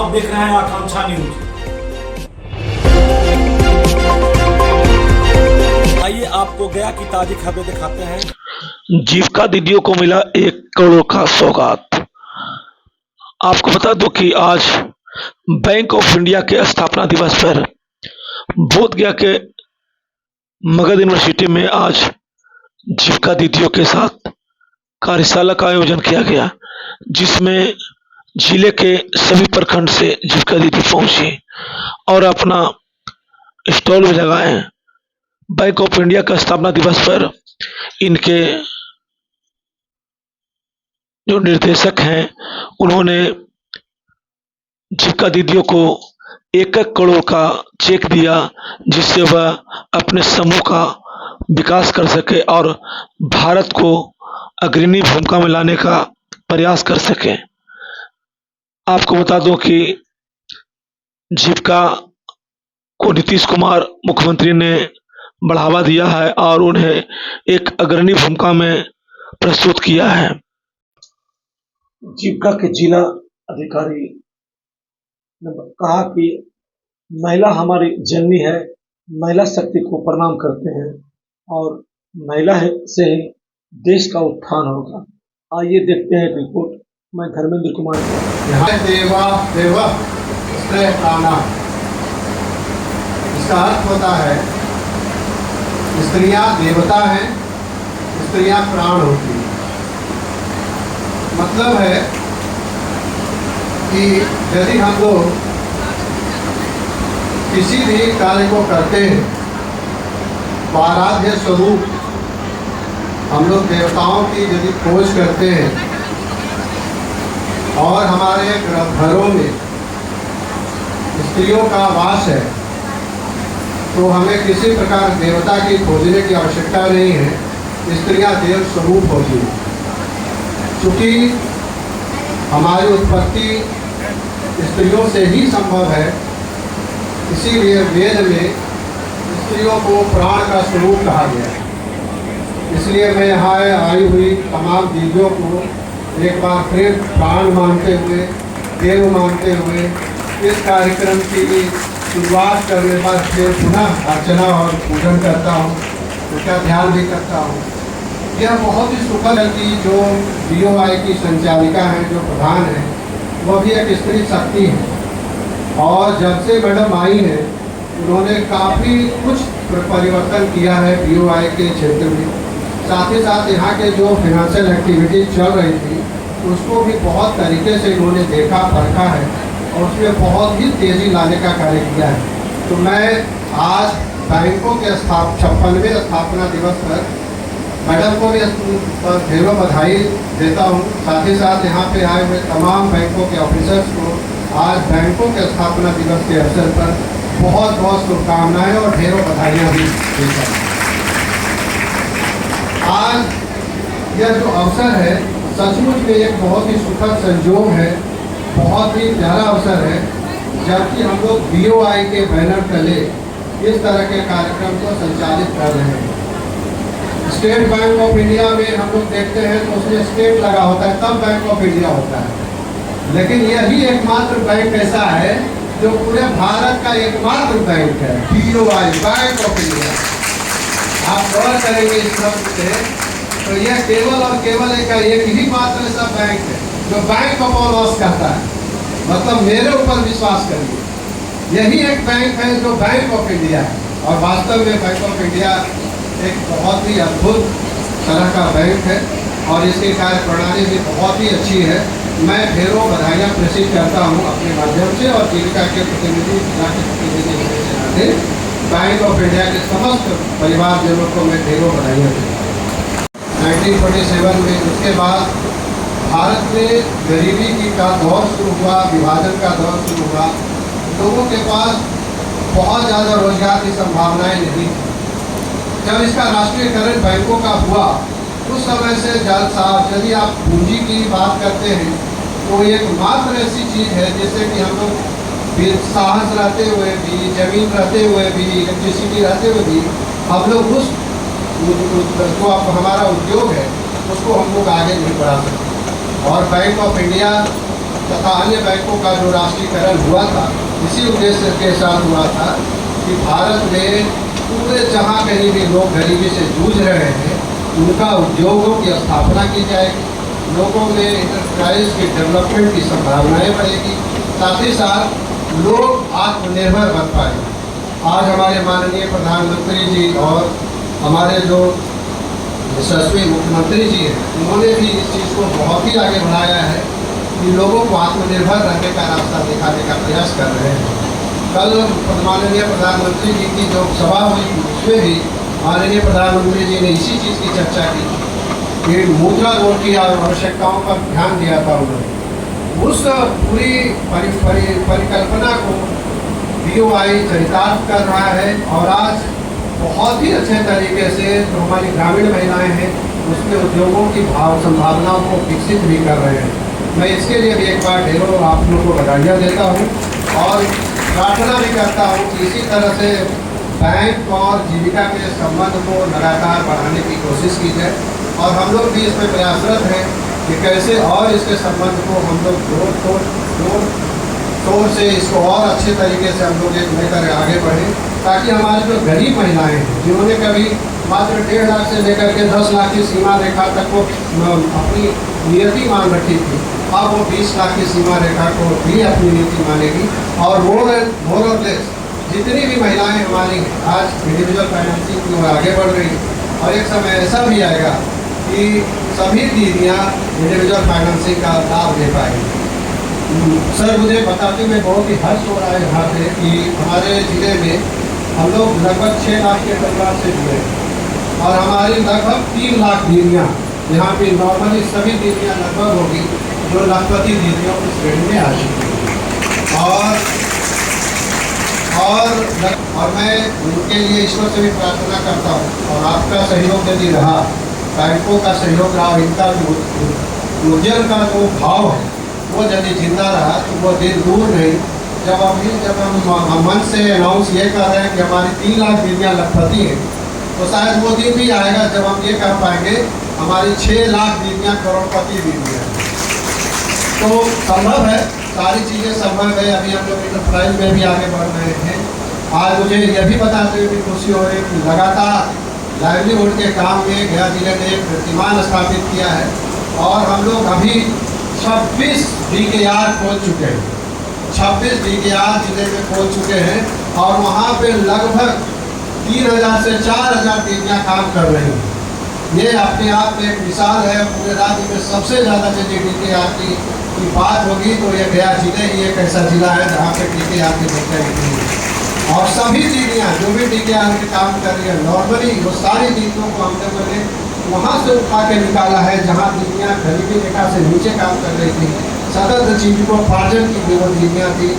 आप देख रहे हैं आकांक्षा न्यूज। आइए आपको गया की ताजी खबरें दिखाते हैं। जीविका दीदियों को मिला 1 करोड़ का सौगात। आपको बता दूं कि आज बैंक ऑफ इंडिया के स्थापना दिवस पर बोधगया के मगध यूनिवर्सिटी में आज जीविका दीदियों के साथ कार्यशाला का आयोजन किया गया, जिसमें जिले के सभी प्रखंड से जीविका दीदी पहुंची और अपना स्टॉल भी लगाए। बैंक ऑफ इंडिया का स्थापना दिवस पर इनके जो निर्देशक हैं उन्होंने जीविका दीदियों को 1 करोड़ का चेक दिया, जिससे वह अपने समूह का विकास कर सके और भारत को अग्रणी भूमिका में लाने का प्रयास कर सके। आपको बता दूं कि जीविका को नीतीश कुमार मुख्यमंत्री ने बढ़ावा दिया है और उन्हें एक अग्रणी भूमिका में प्रस्तुत किया है। जीविका के जिला अधिकारी ने कहा कि महिला हमारी जननी है, महिला शक्ति को प्रणाम करते हैं और महिला से ही देश का उत्थान होगा। आइए देखते हैं रिपोर्ट। मैं धर्मेंद्र कुमार। देवा देव प्राणा, इसका अर्थ होता है स्त्रियां देवता हैं, स्त्रियां प्राण होती हैं। मतलब है कि यदि हम लोग किसी भी कार्य को करते हैं, आराध्य स्वरूप हम लोग देवताओं की यदि खोज करते हैं और हमारे घरों में स्त्रियों का वास है, तो हमें किसी प्रकार देवता की खोजने की आवश्यकता नहीं है। स्त्रियां देव स्वरूप होती हैं। चूँकि हमारी उत्पत्ति स्त्रियों से ही संभव है, इसीलिए वेद में स्त्रियों को प्राण का स्वरूप कहा गया है। इसलिए मैं यहाँ आई हुई तमाम दीदियों को एक बार फिर प्राण मानते हुए, देव मानते हुए इस कार्यक्रम की शुरुआत करने पर फिर पुनः अर्चना और पूजन करता हूँ, उसका ध्यान भी करता हूँ। यह बहुत ही सुखद है कि जो BOI की संचालिका हैं, जो प्रधान हैं, वह भी एक स्त्री शक्ति है और जब से मैडम आई हैं उन्होंने काफ़ी कुछ परिवर्तन किया है BOI के क्षेत्र में। साथ ही साथ यहाँ के जो फिनेंशियल एक्टिविटीज चल रही थी उसको भी बहुत तरीके से इन्होंने देखा, परखा है और उसमें बहुत ही तेज़ी लाने का कार्य किया है। तो मैं आज बैंकों के 56वें स्थापना दिवस पर मैडम को भी ढेरों बधाई देता हूँ। साथ ही साथ यहाँ पे आए हुए तमाम बैंकों के ऑफिसर्स को आज बैंकों के स्थापना दिवस के अवसर पर बहुत बहुत शुभकामनाएं और ढेरों बधाइयाँ भी देता हूँ। आज यह जो अवसर है सचमुच में एक बहुत ही सुखद संयोग है, बहुत ही प्यारा अवसर है, जबकि हम लोग BOI के बैनर तले इस तरह के कार्यक्रम को संचालित कर रहे हैं। स्टेट बैंक ऑफ इंडिया में हम लोग देखते हैं तो उसमें स्टेट लगा होता है, तब बैंक ऑफ इंडिया होता है। लेकिन यही एकमात्र बैंक ऐसा है जो पूरे भारत का एकमात्र बैंक है, BOI, बैंक ऑफ इंडिया। आप गौर करेंगे इस शब्द से तो यह केवल और केवल एक ही मात्र ऐसा बैंक है जो बैंक ऑफ ऑल अस कहता है। मतलब मेरे ऊपर विश्वास करिए, यही एक बैंक है जो बैंक ऑफ इंडिया है और वास्तव में बैंक ऑफ इंडिया एक बहुत ही अद्भुत तरह का बैंक है और इसकी कार्य प्रणाली भी बहुत ही अच्छी है। मैं ढेरों बधाइयाँ प्रेषित करता हूँ अपने माध्यम से और जीविका के प्रतिनिधि, जिला के प्रतिनिधि होने के नाते बैंक ऑफ इंडिया के समस्त परिवारजनों को मैं ढेरों बधाइयाँ देता हूँ। 1947 में उसके बाद भारत में गरीबी का दौर शुरू हुआ, विभाजन का दौर शुरू हुआ। लोगों के पास बहुत ज़्यादा रोजगार की संभावनाएं नहीं थी। जब इसका राष्ट्रीयकरण बैंकों का हुआ उस समय से जल साहब, यदि आप पूंजी की बात करते हैं तो एक मात्र ऐसी चीज़ है जिससे कि हम लोग साहस रहते हुए भी, जमीन रहते हुए भी, इलेक्ट्रिसिटी रहते हुए भी हम लोग उस जो हमारा उद्योग है उसको हम लोग आगे नहीं बढ़ा सकते। और बैंक ऑफ इंडिया तथा अन्य बैंकों का जो राष्ट्रीयकरण हुआ था, इसी उद्देश्य के साथ हुआ था कि भारत में पूरे जहाँ कहीं भी लोग गरीबी से जूझ रहे हैं, उनका उद्योगों की स्थापना की जाएगी, लोगों में इंटरप्राइज की डेवलपमेंट की संभावनाएं बढ़ेगी, साथ ही साथ लोग आत्मनिर्भर बन पाएंगे। आज हमारे माननीय प्रधानमंत्री जी और हमारे जो यशस्वी मुख्यमंत्री जी हैं, उन्होंने भी इस चीज़ को बहुत ही आगे बढ़ाया है कि लोगों को आत्मनिर्भर रहने का रास्ता दिखाने का प्रयास कर रहे हैं। कल माननीय प्रधानमंत्री जी की जो सभा हुई, उसमें भी माननीय प्रधानमंत्री जी ने इसी चीज़ की चर्चा की कि मुद्रा लोन की आवश्यकताओं पर ध्यान दिया था उन्होंने। उस पूरी परिकल्पना को BOI चरितार्थ कर रहा है और आज बहुत ही अच्छे तरीके से जो हमारी ग्रामीण महिलाएं हैं, उसमें उद्योगों की संभावनाओं को विकसित भी कर रहे हैं। मैं इसके लिए भी एक बार ढेरों आप लोगों को बधाइयाँ देता हूँ और प्रार्थना भी करता हूँ कि इसी तरह से बैंक और जीविका के संबंध को लगातार बढ़ाने की कोशिश की जाए और हम लोग भी इसमें प्रयासरत हैं कि कैसे और इसके संबंध को हम लोग तौर से इसको और अच्छे तरीके से हम लोग एक लेकर आगे बढ़ें, ताकि हमारी जो गरीब महिलाएं हैं, जिन्होंने कभी मात्र 1.5 लाख से लेकर के 10 लाख की सीमा रेखा तक को अपनी नियति मान रखी थी, अब वो 20 लाख की सीमा रेखा को भी अपनी नियति मानेगी और मोर और लेस जितनी भी महिलाएं हमारी आज इंडिविजुअल फाइनेंसिंग की ओर आगे बढ़ रही हैं। और एक समय ऐसा भी आएगा कि सभी दीदियाँ इंडिविजुअल फाइनेंसिंग का लाभ ले पाएंगी। सर, मुझे बताते में बहुत ही हर्ष हो रहा है यहाँ पे कि हमारे ज़िले में हम लोग लगभग 6 लाख के परिवार से जुड़े और हमारी लगभग 3 लाख दीदियाँ यहाँ पे नॉर्मली सभी दीदियाँ लगभग होगी जो लखपति दीदियों की श्रेणी में आ चुकी हैं। और मैं उनके लिए ईश्वर से भी प्रार्थना करता हूँ और आपका सहयोग यदि रहा, बैंकों का सहयोग रहा, इनका जो उद्यम का जो भाव है वो यदि जिंदा रहा तो वो दिन दूर नहीं जब हम मंच से अनाउंस ये कर रहे हैं कि हमारी 3 लाख दीदियाँ लखपति हैं, तो शायद वो दिन भी आएगा जब हम ये कर पाएंगे हमारी 6 लाख दीदियाँ करोड़पति दीदियाँ। तो संभव है, सारी चीज़ें संभव है। अभी हम लोग इंटरप्राइज में भी आगे बढ़ रहे हैं। आज मुझे यह भी बताते हुए भी खुशी हो रही है कि लगातार लाइवलीहुड के काम में गया जिले ने एक कीर्तिमान स्थापित किया है और हम लोग अभी 26 DKR खोल चुके हैं, 26 DKR जिले में खोल चुके हैं और वहाँ पे लगभग 3000 से 4000 दीदियाँ काम कर रही हैं। ये अपने आप में एक मिसाल है। पूरे राज्य में सबसे ज़्यादा यदि DKR की बात होगी तो ये गया जिले ही एक ऐसा जिला है जहाँ पे DKR की संख्या इतनी है और सभी दीदियाँ जो भी DKR के काम कर रही है, नॉर्मली वो सारी दीदियों को हम लोगों ने वहाँ से उठा के निकाला है जहाँ दीदियाँ गरीबी रेखा से नीचे काम कर रही थी। सतत जीविकोपार्जन की वो दीदियाँ थी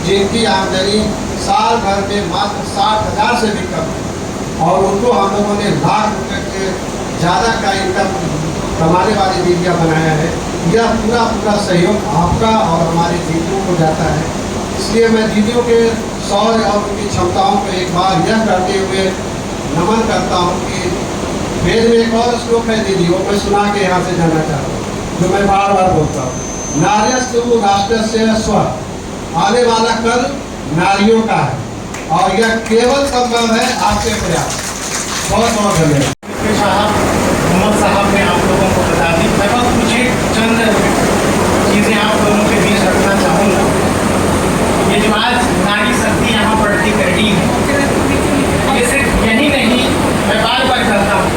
जिनकी आमदनी साल भर में मात्र 60,000 से भी कम है और उनको हम लोगों ने लाख रुपये के ज़्यादा का इनकम कमाने वाली दीदियाँ बनाया है। यह पूरा सहयोग आपका और हमारी दीदियों को जाता है। इसलिए मैं दीदियों के शौर्य और उनकी क्षमताओं को एक बार यह करते हुए नमन करता हूँ कि वेद में एक और श्लोक है दीदी, वो मैं सुना के यहाँ से जाना चाहता हूँ, जो मैं बार बार बोलता हूँ। नार्यस्तु राष्ट्रस्य स्व, आने वाला कल नारियों का है और यह केवल संभव है आपके प्रयास। बहुत बहुत धन्यवाद। मोहम्मद साहब ने आप लोगों को बता दी। मैं बस कुछ चंद चीज़ें आप लोगों के बीच रखना चाहूँगा। ये जो आज नारी शक्ति यहाँ बढ़ती कर रही है, ये सिर्फ यही नहीं, मैं बार बार कहता हूँ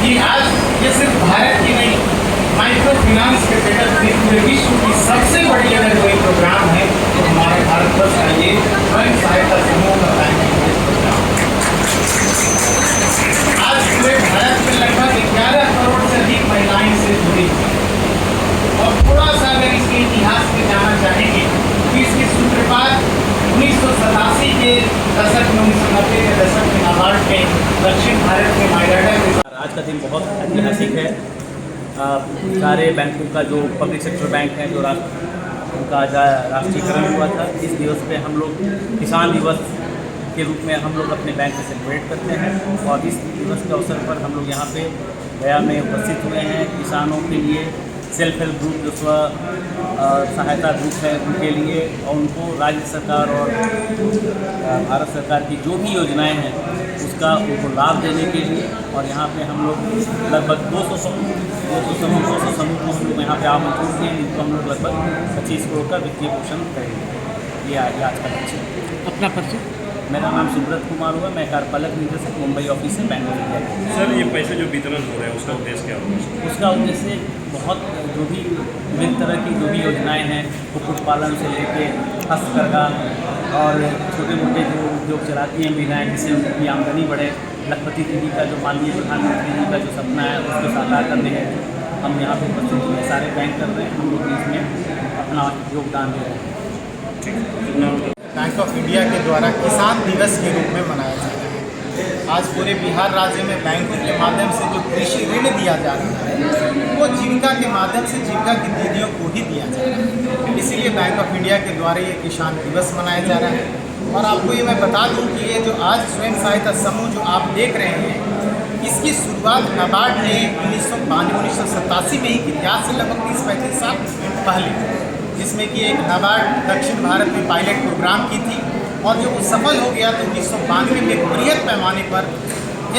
कि आज ये सिर्फ भारत की नहीं, माइक्रो फाइनेंस के जगत में पूरे विश्व की सबसे बड़ी अगर कोई प्रोग्राम है तो हमारे भारतवर्ष का ये स्वयं सहायता समूह का बैंक प्रोग्राम। आज पूरे भारत में लगभग 11 करोड़ से अधिक महिलाएं इससे जुड़ी और थोड़ा सा अगर इसके इतिहास में जाना चाहेंगे तो इसकी सूत्रपात 1987 के दशक में, 1990 के दशक में नाबार्ड में दक्षिण भारत में माइराडा के। आज का दिन बहुत ऐतिहासिक है। सारे बैंकों का जो पब्लिक सेक्टर बैंक है जो उनका राष्ट्रीयकरण हुआ था, इस दिवस पे हम लोग किसान दिवस के रूप में हम लोग अपने बैंक से सेलिब्रेट करते हैं और इस दिवस के अवसर पर हम लोग यहाँ पे गया में उपस्थित हुए हैं किसानों के लिए सेल्फ हेल्प ग्रुप जो स्व सहायता ग्रुप है उनके लिए, और उनको राज्य सरकार और भारत सरकार की जो भी योजनाएं हैं उसका उनको लाभ देने के लिए। और यहाँ पे हम लोग लगभग 200 समूह को हम लोग यहाँ पे आमंत्रित किए, जिनको हम लोग लगभग 25 करोड़ का वित्तीय पोषण करेंगे। ये आज का लक्ष्य है। अपना परिचय। मेरा नाम सुब्रत कुमार हुआ, मैं कार्यपालक निदेशक मुंबई ऑफिस से बैंक ऑफ इंडिया। सर, ये पैसे जो वितरण हो रहे हैं उसका उद्देश्य क्या होगा? उसका उद्देश्य बहुत जो भी विभिन्न तरह की जो भी योजनाएं हैं, कुक्कुट पालन से लेके हस्तकरघा और छोटे मोटे जो उद्योग चलाती हैं महिलाएं, जिससे उनकी आमदनी बढ़े। लखपति दीदी का जो माननीय प्रधानमंत्री जी का जो सपना है उसको साकार करने हैं हम यहाँ पे उपस्थित हुए सारे बैंक कर रहे हैं, हम लोग इसमें अपना योगदान दे रहे हैं। बैंक ऑफ इंडिया के द्वारा किसान दिवस के रूप में मनाया जा रहा है। आज पूरे बिहार राज्य में बैंकों के माध्यम से जो कृषि ऋण दिया जा रहा है वो जीविका के माध्यम से जीविका की दीदियों को ही दिया जा रहा है। इसीलिए बैंक ऑफ इंडिया के द्वारा ये किसान दिवस मनाया जा रहा है। और आपको ये मैं बता दूं कि ये जो आज स्वयं सहायता समूह जो आप देख रहे हैं, इसकी शुरुआत नाबार्ड ने 1987 में ही इतिहास से लगभग 30-35 साल पहले, जिसमें कि एक नाबार्ड दक्षिण भारत में पायलट प्रोग्राम की थी और जो सफल हो गया तो 1992 में बृहद पैमाने पर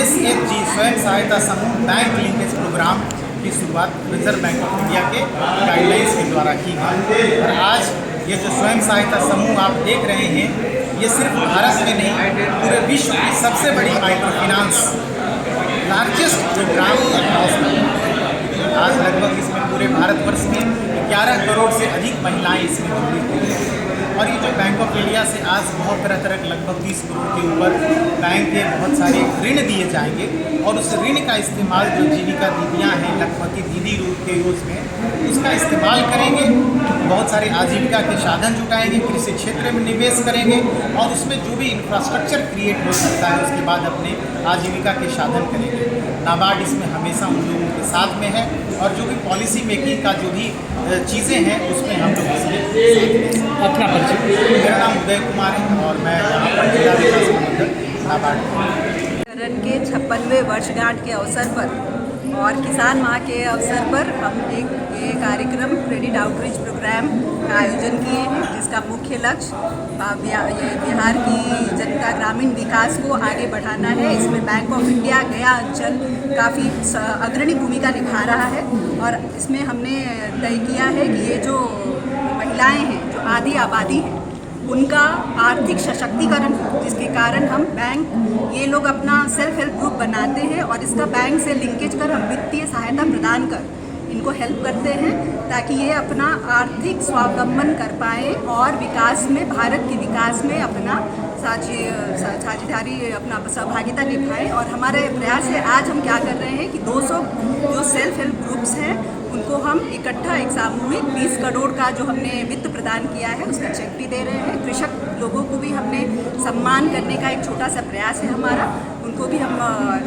SHG स्वयं सहायता समूह बैंक लिंकेज प्रोग्राम की शुरुआत रिजर्व बैंक ऑफ इंडिया के गाइडलाइंस के द्वारा की गई। और आज ये जो स्वयं सहायता समूह आप देख रहे हैं, ये सिर्फ भारत में नहीं पूरे विश्व की सबसे बड़ी माइक्रो फाइनेंस लार्जेस्ट प्रोग्राम। आज लगभग इसमें पूरे भारतवर्ष में 11 करोड़ से अधिक महिलाएं इसमें जुड़ी हुई हैं। और ये जो बैंक ऑफ इंडिया से आज बहुत तरह के लगभग 30 करोड़ के ऊपर बैंक के बहुत सारे ऋण दिए जाएंगे और उस ऋण का इस्तेमाल जो जीविका दीदियाँ हैं लखपति दीदी रूप के यूज में उसका इस्तेमाल करेंगे। बहुत सारे आजीविका के साधन जुटाएंगे, कृषि क्षेत्र में निवेश करेंगे और उसमें जो भी इंफ्रास्ट्रक्चर क्रिएट हो सकता है उसके बाद अपने आजीविका के साधन करेंगे। नाबार्ड इसमें हमेशा उन लोगों के साथ में है और जो भी पॉलिसी मेकिंग का जो भी चीज़ें हैं उसमें हम लोग इसमें अपना परिचय। मेरा नाम उदय कुमार है और मैं यहाँ पर जिला विकास प्रबंधक नाबार्ड के 56वें वर्षगांठ के अवसर पर और किसान माह के अवसर पर हम ये कार्यक्रम क्रेडिट आउटरीच प्रोग्राम का आयोजन किए हैं, जिसका मुख्य लक्ष्य बिहार की जनता ग्रामीण विकास को आगे बढ़ाना है। इसमें बैंक ऑफ इंडिया गया अंचल काफ़ी अग्रणी भूमिका निभा रहा है और इसमें हमने तय किया है कि ये जो महिलाएं हैं, जो आधी आबादी है, उनका आर्थिक सशक्तिकरण, जिसके कारण हम बैंक ये लोग अपना सेल्फ हेल्प ग्रुप बनाते हैं और इसका बैंक से लिंकेज कर हम वित्तीय सहायता प्रदान कर इनको हेल्प करते हैं ताकि ये अपना आर्थिक स्वावलंबन कर पाएँ और विकास में, भारत के विकास में अपना साझेदारी, अपना सहभागिता निभाएं। और हमारे प्रयास है, आज हम क्या कर रहे हैं कि 200 जो सेल्फ हेल्प ग्रुप्स हैं उनको हम इकट्ठा एक सामूहिक 20 करोड़ का जो हमने वित्त प्रदान किया है उसका चेक भी दे रहे हैं। कृषक लोगों को भी हमने सम्मान करने का एक छोटा सा प्रयास है हमारा, उनको भी हम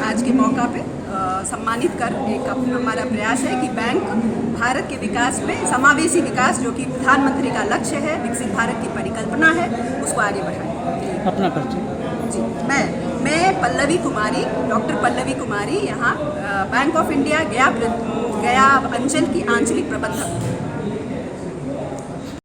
आज के मौका पे सम्मानित कर एक हमारा प्रयास है कि बैंक भारत के विकास में समावेशी विकास जो कि प्रधानमंत्री का लक्ष्य है, विकसित भारत की परिकल्पना है, उसको आगे बढ़ाएं। अपना परिचय। जी, मैं पल्लवी कुमारी, डॉक्टर पल्लवी कुमारी, यहाँ बैंक ऑफ इंडिया गया अंचल की आंचलिक प्रबंधक।